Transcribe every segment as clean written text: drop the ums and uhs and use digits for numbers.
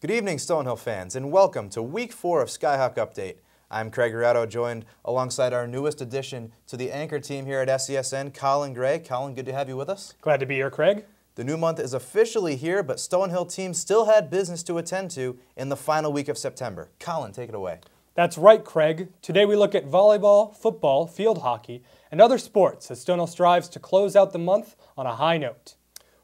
Good evening, Stonehill fans, and welcome to Week 4 of Skyhawk Update. I'm Craig Riotto, joined alongside our newest addition to the anchor team here at SCSN, Colin Gray. Colin, good to have you with us. Glad to be here, Craig. The new month is officially here, but Stonehill teams still had business to attend to in the final week of September. Colin, take it away. That's right, Craig. Today we look at volleyball, football, field hockey, and other sports as Stonehill strives to close out the month on a high note.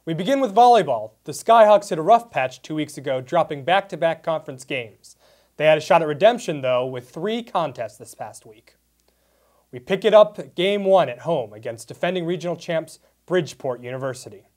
We begin with volleyball. The Skyhawks hit a rough patch 2 weeks ago, dropping back-to-back conference games. They had a shot at redemption, though, with 3 contests this past week. We pick it up at Game 1 at home against defending regional champs Bridgeport University.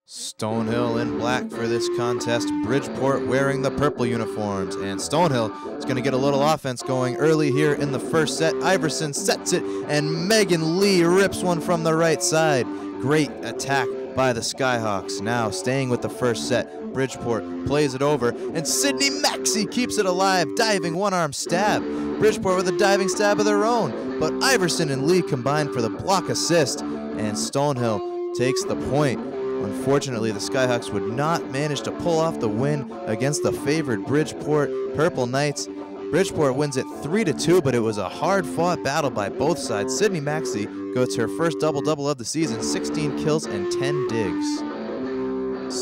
Stonehill in black for this contest, Bridgeport wearing the purple uniforms, and Stonehill is going to get a little offense going early here in the first set. Iverson sets it, and Megan Lee rips one from the right side. Great attack by the Skyhawks. Now staying with the first set, Bridgeport plays it over, and Sydney Maxey keeps it alive, diving one-arm stab. Bridgeport with a diving stab of their own, but Iverson and Lee combine for the block assist, and Stonehill takes the point. Unfortunately, the Skyhawks would not manage to pull off the win against the favored Bridgeport Purple Knights. Bridgeport wins it 3-2, but it was a hard-fought battle by both sides. Sydney Maxey goes her first double-double of the season, 16 kills and 10 digs.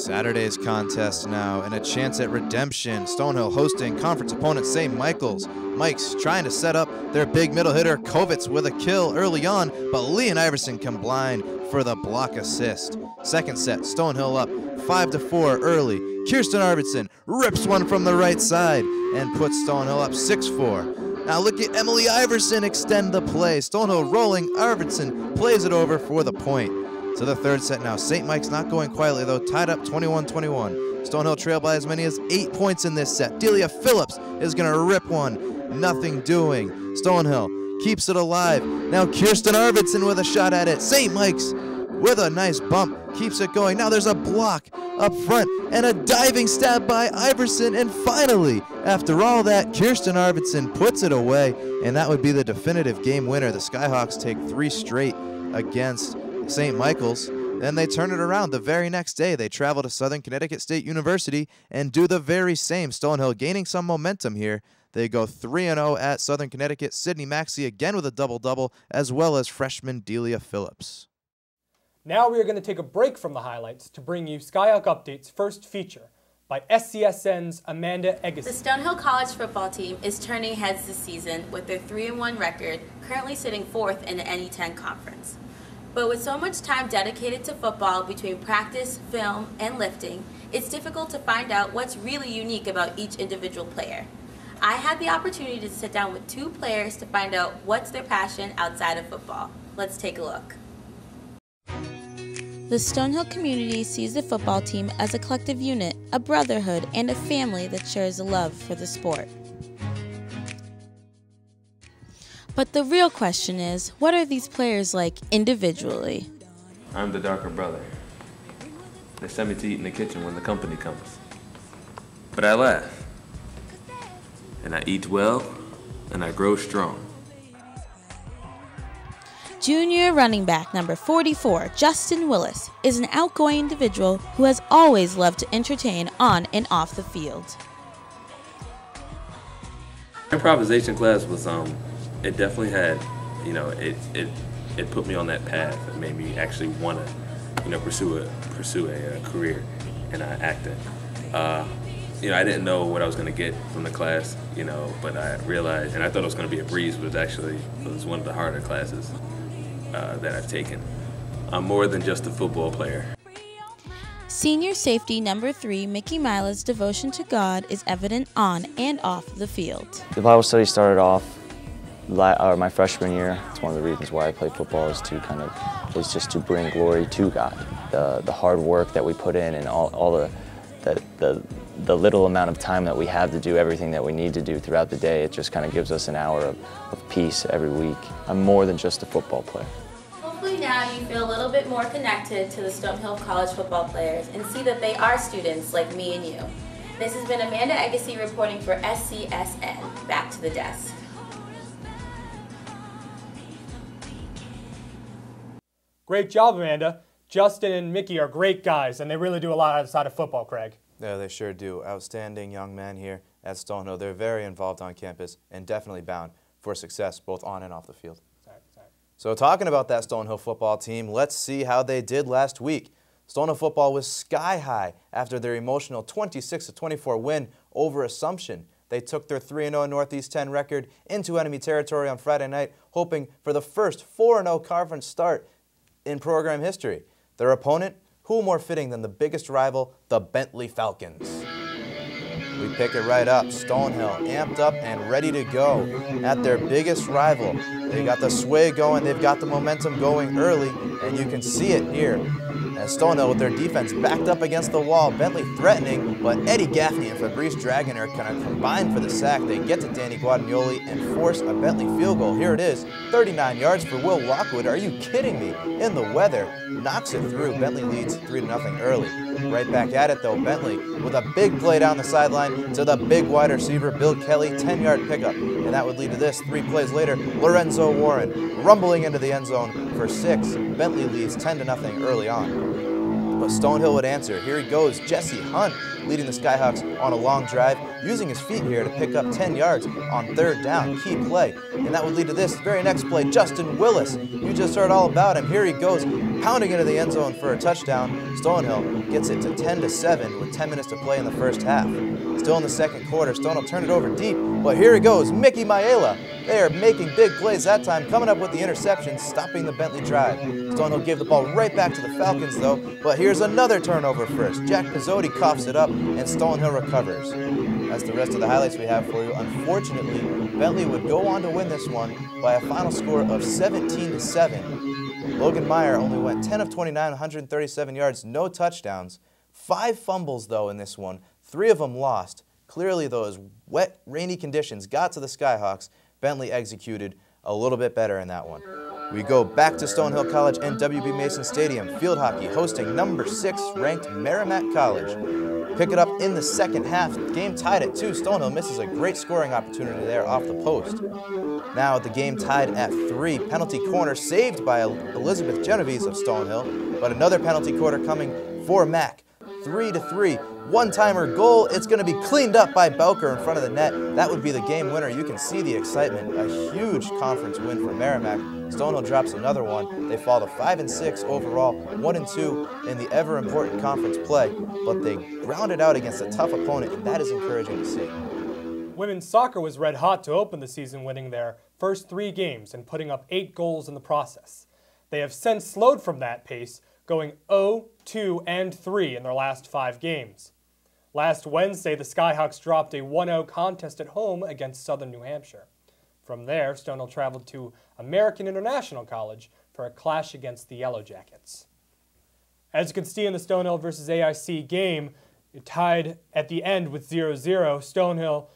Saturday's contest now, and a chance at redemption. Stonehill hosting conference opponent St. Michael's. Mike's trying to set up their big middle hitter, Kovitz, with a kill early on, but Lee and Iverson combine for the block assist. Second set, Stonehill up 5-4 early. Kirsten Arvidsson rips one from the right side and puts Stonehill up 6-4. Now look at Emily Iverson extend the play. Stonehill rolling, Arvidsson plays it over for the point. So the third set now. St. Mike's not going quietly though, tied up 21-21. Stonehill trail by as many as 8 points in this set. Delia Phillips is gonna rip one, nothing doing. Stonehill keeps it alive. Now Kirsten Arvidsson with a shot at it. St. Mike's with a nice bump keeps it going. Now there's a block up front and a diving stab by Iverson, and finally, after all that, Kirsten Arvidsson puts it away, and that would be the definitive game winner. The Skyhawks take 3 straight against St. Michael's. Then they turn it around the very next day. They travel to Southern Connecticut State University and do the very same. Stonehill gaining some momentum here. They go 3-0 at Southern Connecticut. Sydney Maxey again with a double-double, as well as freshman Delia Phillips. Now we are going to take a break from the highlights to bring you Skyhawk Update's first feature by SCSN's Amanda Egisi. The Stonehill College football team is turning heads this season with their 3-1 record, currently sitting 4th in the NE10 conference. But with so much time dedicated to football between practice, film, and lifting, it's difficult to find out what's really unique about each individual player. I had the opportunity to sit down with 2 players to find out what's their passion outside of football. Let's take a look. The Stonehill community sees the football team as a collective unit, a brotherhood, and a family that shares a love for the sport. But the real question is, what are these players like individually? I'm the darker brother. They send me to eat in the kitchen when the company comes. But I laugh. And I eat well, and I grow strong. Junior running back number 44, Justin Willis, is an outgoing individual who has always loved to entertain on and off the field. Improvisation class was, it definitely had, it put me on that path. It made me actually want to, pursue a career in acting. I didn't know what I was going to get from the class, but I realized, and I thought it was going to be a breeze, but it was one of the harder classes that I've taken. I'm more than just a football player. Senior safety number 3, Micky Miela's devotion to God is evident on and off the field. The Bible study started off my freshman year. It's one of the reasons why I play football is just to bring glory to God. The hard work that we put in and all the little amount of time that we have to do everything that we need to do throughout the day, it just kind of gives us an hour of peace every week. I'm more than just a football player. Hopefully now you feel a little bit more connected to the Stonehill College football players and see that they are students like me and you. This has been Amanda Egisi reporting for SCSN. Back to the desk. Great job, Amanda. Justin and Micky are great guys, and they really do a lot outside of football, Craig. Yeah, they sure do. Outstanding young men here at Stonehill. They're very involved on campus and definitely bound for success both on and off the field. Sorry. So talking about that Stonehill football team, let's see how they did last week. Stonehill football was sky high after their emotional 26-24 win over Assumption. They took their 3-0 Northeast 10 record into enemy territory on Friday night, hoping for the first 4-0 conference start in program history. Their opponent, who more fitting than the biggest rival, the Bentley Falcons. We pick it right up. Stonehill amped up and ready to go at their biggest rival. They got the sway going, they've got the momentum going early, and you can see it here. As Stonehill with their defense backed up against the wall, Bentley threatening, but Eddie Gaffney and Fabrice Dragoner kind of combined for the sack. They get to Danny Guadagnoli and force a Bentley field goal. Here it is, 39 yards for Will Lockwood. Are you kidding me? In the weather, knocks it through. Bentley leads 3-0 early. Right back at it though, Bentley with a big play down the sideline to the big wide receiver, Bill Kelly, 10-yard pickup. And that would lead to this. 3 plays later, Lorenzo Warren rumbling into the end zone for 6. Bentley leads 10-0 early on. But Stonehill would answer. Here he goes, Jesse Hunt leading the Skyhawks on a long drive, using his feet here to pick up 10 yards on 3rd down. Key play. And that would lead to this very next play, Justin Willis. You just heard all about him. Here he goes, pounding into the end zone for a touchdown. Stonehill gets it to 10-7 with 10 minutes to play in the first half. Still in the second quarter, Stonehill turned it over deep, but here he goes, Micky Miela. They are making big plays that time, coming up with the interception, stopping the Bentley drive. Stonehill gave the ball right back to the Falcons though, but here's another turnover first. Jack Pizzotti coughs it up, and Stonehill recovers. That's the rest of the highlights we have for you. Unfortunately, Bentley would go on to win this one by a final score of 17-7. Logan Meyer only went 10 of 29, 137 yards, no touchdowns. 5 fumbles though in this one, 3 of them lost. Clearly those wet, rainy conditions got to the Skyhawks. Bentley executed a little bit better in that one. We go back to Stonehill College and W.B. Mason Stadium. Field hockey hosting number 6 ranked Merrimack College. Pick it up in the second half. Game tied at 2. Stonehill misses a great scoring opportunity there off the post. Now the game tied at 3. Penalty corner saved by Elizabeth Genovese of Stonehill, but another penalty corner coming for Mac. 3-3. One-timer goal. It's going to be cleaned up by Belker in front of the net. That would be the game winner. You can see the excitement. A huge conference win for Merrimack. Stonehill drops another one. They fall to 5-6 overall, 1-2 in the ever-important conference play, but they grounded out against a tough opponent, and that is encouraging to see. Women's soccer was red hot to open the season, winning their first 3 games and putting up 8 goals in the process. They have since slowed from that pace, going 0-2 and 3 in their last 5 games. Last Wednesday, the Skyhawks dropped a 1-0 contest at home against Southern New Hampshire. From there, Stonehill traveled to American International College for a clash against the Yellow Jackets. As you can see in the Stonehill versus AIC game, it tied at the end with 0-0. Stonehill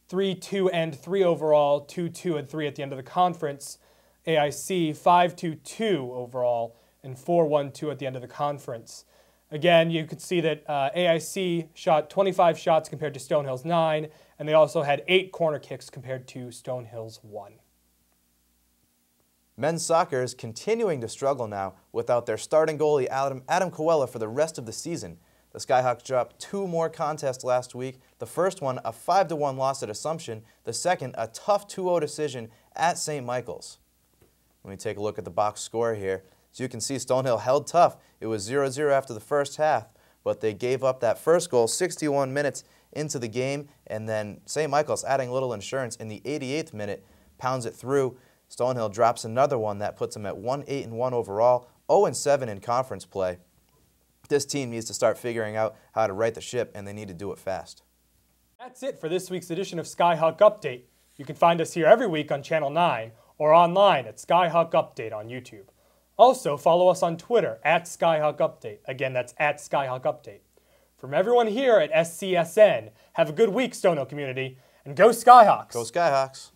3-2 and 3 overall, 2-2 and 3 at the end of the conference. AIC 5-2 overall and 4-1-2 at the end of the conference. Again, you could see that AIC shot 25 shots compared to Stonehill's 9, and they also had 8 corner kicks compared to Stonehill's 1. Men's soccer is continuing to struggle now without their starting goalie Adam Coella for the rest of the season. The Skyhawks dropped 2 more contests last week. The first one, a 5-1 loss at Assumption. The second, a tough 2-0 decision at St. Michael's. Let me take a look at the box score here. As you can see, Stonehill held tough. It was 0-0 after the first half, but they gave up that first goal 61 minutes into the game, and then St. Michael's, adding a little insurance in the 88th minute, pounds it through. Stonehill drops another one that puts them at 1-8-1 overall, 0-7 in conference play. This team needs to start figuring out how to right the ship, and they need to do it fast. That's it for this week's edition of Skyhawk Update. You can find us here every week on Channel 9 or online at Skyhawk Update on YouTube. Also, follow us on Twitter at Skyhawk Update. Again, that's at Skyhawk Update. From everyone here at SCSN, have a good week, Stonehill community, and go Skyhawks! Go Skyhawks!